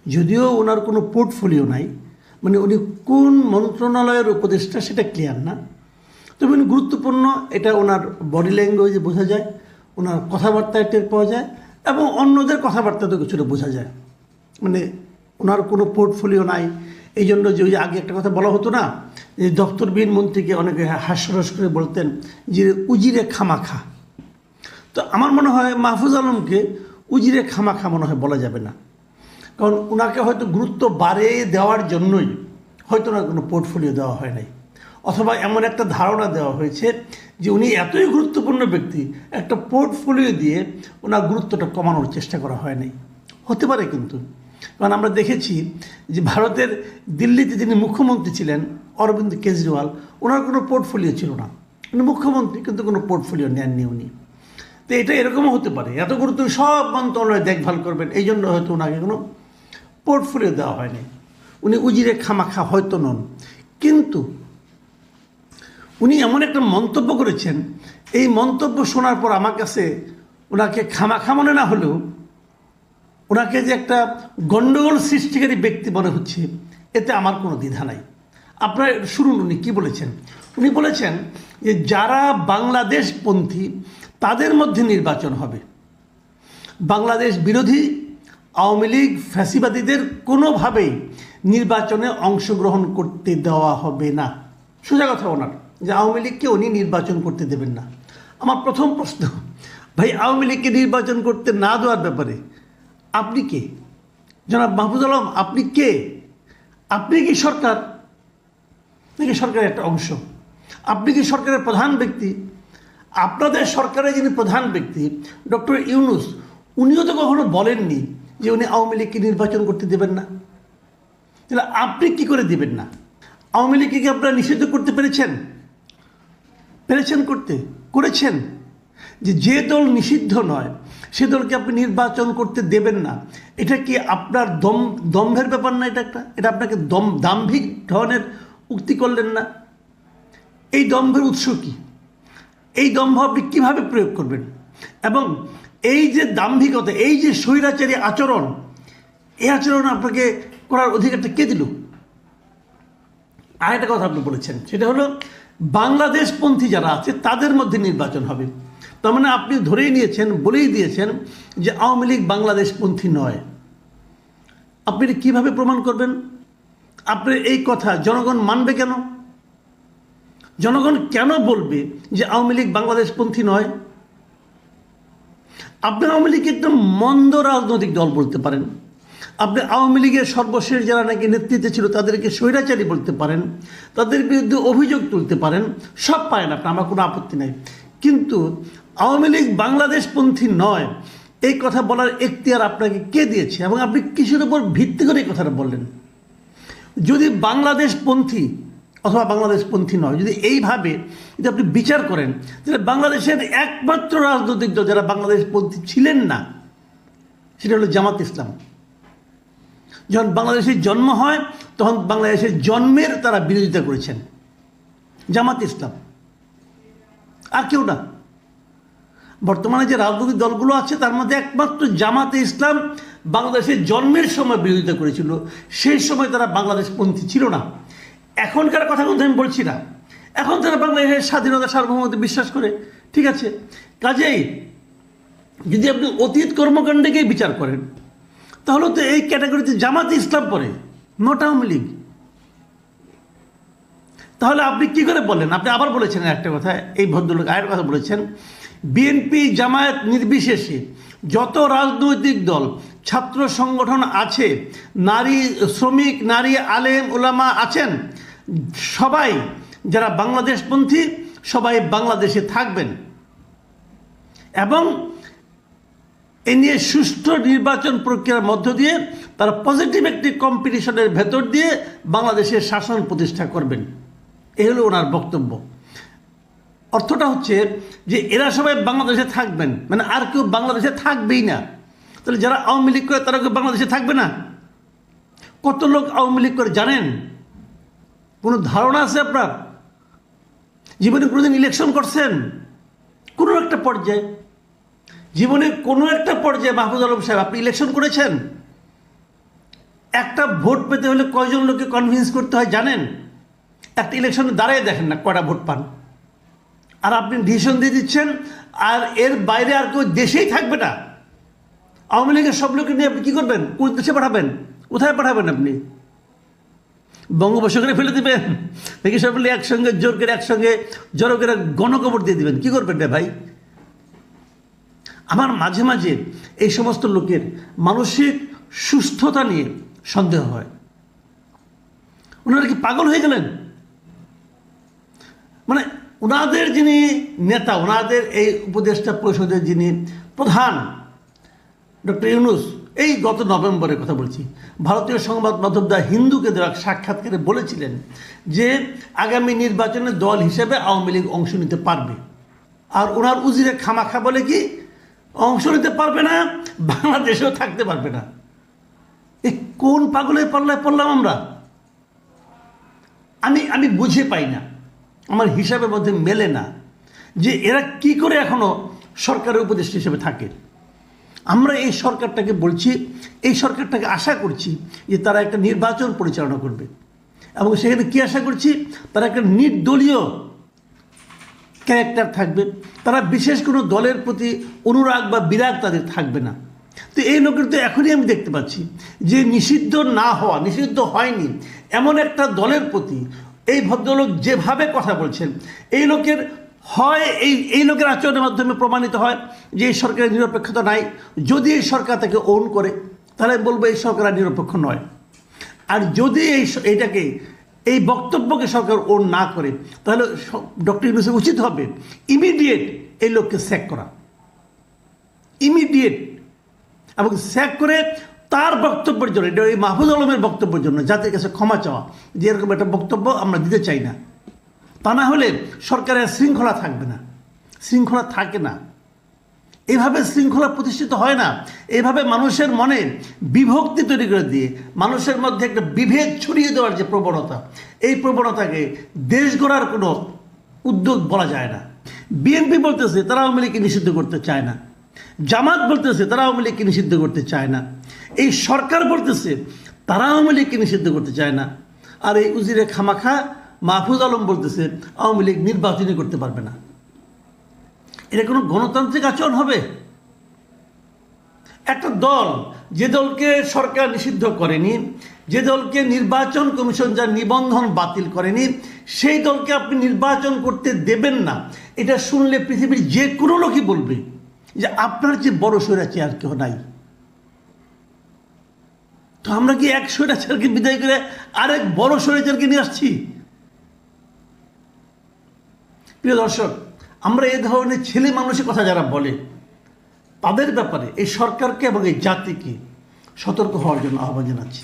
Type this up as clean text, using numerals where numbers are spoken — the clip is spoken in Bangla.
যদিও ওনার কোনো পোর্টফোলিও নাই, মানে উনি কোন মন্ত্রণালয়ের উপদেষ্টা সেটা ক্লিয়ার না, তবে উনি গুরুত্বপূর্ণ এটা ওনার বডি ল্যাঙ্গুয়েজে বোঝা যায়, ওনার কথাবার্তায় টের পাওয়া যায় এবং অন্যদের কথাবার্তাতেও কিছুটা বোঝা যায়। মানে ওনার কোনো পোর্টফোলিও নাই, এই জন্য যে ওই যে আগে একটা কথা বলা হতো না, যে দপ্তরবিহীন মন্ত্রীকে অনেকে হাস্যরস করে বলতেন যে উজিরে খামাখা। তো আমার মনে হয় মাহফুজ আলমকে উজিরে খামাখা মনে হয় বলা যাবে না, কারণ ওনাকে হয়তো গুরুত্ব বাড়িয়ে দেওয়ার জন্যই হয়তো ওনার কোনো পোর্টফোলিও দেওয়া হয় নাই, অথবা এমন একটা ধারণা দেওয়া হয়েছে যে উনি এতই গুরুত্বপূর্ণ ব্যক্তি, একটা পোর্টফোলিও দিয়ে ওনার গুরুত্বটা কমানোর চেষ্টা করা হয় নাই। হতে পারে কিন্তু, কারণ আমরা দেখেছি যে ভারতের দিল্লিতে যিনি মুখ্যমন্ত্রী ছিলেন অরবিন্দ কেজরিওয়াল, ওনার কোনো পোর্টফোলিও ছিল না, উনি মুখ্যমন্ত্রী কিন্তু কোনো পোর্টফোলিও নেননি উনি। তো এটা এরকমও হতে পারে, এত গুরুত্ব সব মন্ত্রণালয় দেখভাল করবেন, এই জন্য হয়তো ওনাকে কোনো পোর্টফোলিও দেওয়া হয়নি, উনি উজিরে খামাখা হয়তো নন। কিন্তু উনি এমন একটা মন্তব্য করেছেন, এই মন্তব্য শোনার পর আমার কাছে ওনাকে খামাখা মনে না হলেও ওনাকে যে একটা গণ্ডগোল সৃষ্টিকারী ব্যক্তি মনে হচ্ছে, এতে আমার কোনো দ্বিধা নাই। আপনারা শুনুন উনি কী বলেছেন। উনি বলেছেন যে যারা বাংলাদেশপন্থী তাদের মধ্যে নির্বাচন হবে, বাংলাদেশ বিরোধী আওয়ামী লীগ ফ্যাসিবাদীদের কোনোভাবেই নির্বাচনে অংশগ্রহণ করতে দেওয়া হবে না। সোজা কথা ওনার, যে আওয়ামী লীগকে উনি নির্বাচন করতে দেবেন না। আমার প্রথম প্রশ্ন, ভাই আওয়ামী লীগকে নির্বাচন করতে না দেওয়ার ব্যাপারে আপনি কে? জনাব মাহফুজ আলম আপনি কে? আপনি কি সরকার নাকি সরকারের একটা অংশ? আপনি কি সরকারের প্রধান ব্যক্তি? আপনাদের সরকারের যিনি প্রধান ব্যক্তি ডক্টর ইউনূস, উনিও তো কখনো বলেননি যে উনি আওয়ামী লীগকে নির্বাচন করতে দেবেন না। তাহলে আপনি কি করে দিবেন না? আওয়ামী লীগকে কি আপনারা নিষিদ্ধ করতে পেরেছেন? করেছেন? যে দল নিষিদ্ধ নয় সে দলকে আপনি নির্বাচন করতে দেবেন না, এটা কি আপনার দম্ভের ব্যাপার না? এটা আপনাকে দাম্ভিক ধরনের উক্তি করলেন না? এই দম্ভের উৎস কি? এই দম্ভ আপনি কীভাবে প্রয়োগ করবেন? এবং এই যে দাম্ভিকতা, এই যে স্বৈরাচারী আচরণ, এই আচরণ আপনাকে করার অধিকারটা কে দিল? আরেকটা কথা আপনি বলেছেন, সেটা হলো বাংলাদেশপন্থী যারা আছে তাদের মধ্যে নির্বাচন হবে। তার মানে আপনি ধরেই নিয়েছেন, বলেই দিয়েছেন যে আওয়ামী লীগ বাংলাদেশপন্থী নয়। আপনি কিভাবে প্রমাণ করবেন? আপনার এই কথা জনগণ মানবে কেন? জনগণ কেন বলবে যে আওয়ামী লীগ বাংলাদেশপন্থী নয়? আপনি আওয়ামী লীগকে একটা মন্দ রাজনৈতিক দল বলতে পারেন, আপনি আওয়ামী লীগের সর্বশেষ যারা নাকি নেতৃত্বে ছিল তাদেরকে স্বৈরাচারী বলতে পারেন, তাদের বিরুদ্ধে অভিযোগ তুলতে পারেন, সব পারেন আপনি, আমার কোনো আপত্তি নাই। কিন্তু আওয়ামী লীগ বাংলাদেশপন্থী নয় এই কথা বলার এখতিয়ার আপনাকে কে দিয়েছে এবং আপনি কিসের উপর ভিত্তি করে এই কথাটা বললেন? যদি বাংলাদেশপন্থী অথবা বাংলাদেশপন্থী নয়, যদি এইভাবে যদি আপনি বিচার করেন, তাহলে বাংলাদেশের একমাত্র রাজনৈতিক দল যারা বাংলাদেশপন্থী ছিলেন না সেটা হলো জামাত ইসলাম। যখন বাংলাদেশের জন্ম হয় তখন বাংলাদেশের জন্মের তারা বিরোধিতা করেছেন, জামাত ইসলাম, আর কেউ না। বর্তমানে যে রাজনৈতিক দলগুলো আছে তার মধ্যে একমাত্র জামাতে ইসলাম বাংলাদেশের জন্মের সময় বিরোধিতা করেছিল, সেই সময় তারা বাংলাদেশপন্থী ছিল না। এখনকার কথা কিন্তু আমি বলছি না, এখন তারা বাংলাদেশের স্বাধীনতা সার্বভৌমত্বে বিশ্বাস করে, ঠিক আছে। কাজেই যদি আপনি অতীত কর্মকাণ্ডকেই বিচার করেন তাহলে তো এই ক্যাটাগরিতে জামাতে ইসলাম পড়ে, নট আওয়ামী লীগ। তাহলে আপনি কি করে বলেন? আপনি আবার বলেছেন একটা কথা, এই ভদ্রলোক আয়ের কথা বলেছেন, বিএনপি জামায়াত নির্বিশেষে যত রাজনৈতিক দল ছাত্র সংগঠন আছে, নারী শ্রমিক, নারী আলেম ওলামা আছেন, সবাই যারা বাংলাদেশপন্থী সবাই বাংলাদেশে থাকবেন এবং এ নিয়ে সুষ্ঠু নির্বাচন প্রক্রিয়ার মধ্য দিয়ে তারা পজিটিভ একটি কম্পিটিশনের ভেতর দিয়ে বাংলাদেশের শাসন প্রতিষ্ঠা করবেন। এই হলো ওনার বক্তব্য। অর্থটা হচ্ছে যে এরা সবাই বাংলাদেশে থাকবেন, মানে আর কেউ বাংলাদেশে থাকবেই না। তাহলে যারা আওয়ামী লীগ করে তারা কেউ বাংলাদেশে থাকবে না? কত লোক আওয়ামী লীগ করে জানেন? কোনো ধারণা আছে আপনার? জীবনে কোনোদিন ইলেকশন করছেন? কোনো একটা পর্যায়ে, জীবনে কোনো একটা পর্যায়ে মাহফুজ আলম সাহেব আপনি ইলেকশন করেছেন? একটা ভোট পেতে হলে কয়জন লোককে কনভিন্স করতে হয় জানেন? একটা ইলেকশনে দাঁড়িয়ে দেখেন না কয়টা ভোট পান, আর আপনি ডিসিশন দিয়ে দিচ্ছেন, আর এর বাইরে আর কেউ দেশেই থাকবে না। আওয়ামী লীগের সব লোককে নিয়ে আপনি কী করবেন? কোন দেশে পাঠাবেন? কোথায় পাঠাবেন আপনি? বঙ্গোপসাগরে ফেলে দেবেন নাকি সব মিলে একসঙ্গে জোর করে একসঙ্গে জড়ো করে গণকবর দিয়ে দেবেন? কী করবেন রে ভাই? আমার মাঝে মাঝে এই সমস্ত লোকের মানসিক সুস্থতা নিয়ে সন্দেহ হয়। ওনারা কি পাগল হয়ে গেলেন? মানে ওনাদের যিনি নেতা, ওনাদের এই উপদেষ্টা পরিষদের যিনি প্রধান ডক্টর ইউনূস, এই গত নভেম্বরের কথা বলছি, ভারতীয় সংবাদ মাধ্যম দ্য হিন্দুকে দেওয়া সাক্ষাৎকারে বলেছিলেন যে আগামী নির্বাচনে দল হিসেবে আওয়ামী লীগ অংশ নিতে পারবে। আর ওনার উজিরে খামাখা বলে কি অংশ নিতে পারবে না, বাংলাদেশেও থাকতে পারবে না। এই কোন পাগলের পাল্লায় পড়লাম আমরা? আমি বুঝে পাই না, আমার হিসাবের মধ্যে মেলে না যে এরা কি করে এখনো সরকারের উপদেষ্টা হিসেবে থাকে। আমরা এই সরকারটাকে বলছি, এই সরকারটাকে আশা করছি যে তারা একটা নির্বাচন পরিচালনা করবে, এবং সেখানে কি আশা করছি? তারা একটা নির্দলীয় ক্যারেক্টার থাকবে, তারা বিশেষ কোনো দলের প্রতি অনুরাগ বা বিরাগ তাদের থাকবে না। তো এই লোকের তো এখনই আমি দেখতে পাচ্ছি যে নিষিদ্ধ না হওয়া, নিষিদ্ধ হয়নি এমন একটা দলের প্রতি এই ভদ্রলোক যেভাবে কথা বলছেন, এই লোকের হয় এই লোকের আচরণের মাধ্যমে প্রমাণিত হয় যে এই সরকারের নিরপেক্ষতা নাই। যদি এই সরকার তাকে ওন করে তাহলে বলবো এই সরকার আর নিরপেক্ষ নয়। আর যদি এই বক্তব্যকে সরকার ওন না করে তাহলে ডক্টর ইউনূসের উচিত হবে ইমিডিয়েট এই লোককে স্যাক করা, ইমিডিয়েট, এবং স্যাক করে তার বক্তব্যের জন্য, এটা এই মাহফুজ আলমের বক্তব্যের জন্য জাতির কাছে ক্ষমা চাওয়া যে এরকম একটা বক্তব্য আমরা দিতে চাই না। তা না হলে সরকারের শৃঙ্খলা থাকবে না, শৃঙ্খলা থাকে না। এভাবে শৃঙ্খলা প্রতিষ্ঠিত হয় না। এভাবে মানুষের মনে বিভক্তি তৈরি করে দিয়ে মানুষের মধ্যে একটা বিভেদ ছড়িয়ে দেওয়ার যে প্রবণতা, এই প্রবণতাকে দেশ গড়ার কোনো উদ্যোগ বলা যায় না। বিএনপি বলতেছে তারা আওয়ামী লীগকে নিষিদ্ধ করতে চায় না, জামাত বলতেছে তারা আওয়ামী লীগকে নিষিদ্ধ করতে চায় না, এই সরকার বলতেছে তারা আওয়ামী লীগকে নিষিদ্ধ করতে চায় না, আর এই উজিরে খামাখা মাহফুজ আলম বলতেছে আওয়ামী লীগ নির্বাচনই করতে পারবে না। এটা কোনো গণতান্ত্রিক আচরণ হবে? একটা দল, যে দলকে সরকার নিষিদ্ধ করেনি, যে দলকে নির্বাচন কমিশন যার নিবন্ধন বাতিল করেনি, সেই দলকে আপনি নির্বাচন করতে দেবেন না, এটা শুনলে পৃথিবীর যে কোনো লোকই বলবে যে আপনার যে বড় স্বৈরাচার আর কেউ নাই। তো আমরা কি এক স্বৈরাচারকে বিদায় করে আরেক বড় স্বৈরাচারকে নিয়ে আসছি? প্রিয় দর্শক, আমরা এই ধরনের ছেলে মানুষের কথা যারা বলে তাদের ব্যাপারে এই সরকারকে এবং এই জাতিকে সতর্ক হওয়ার জন্য আহ্বান জানাচ্ছি।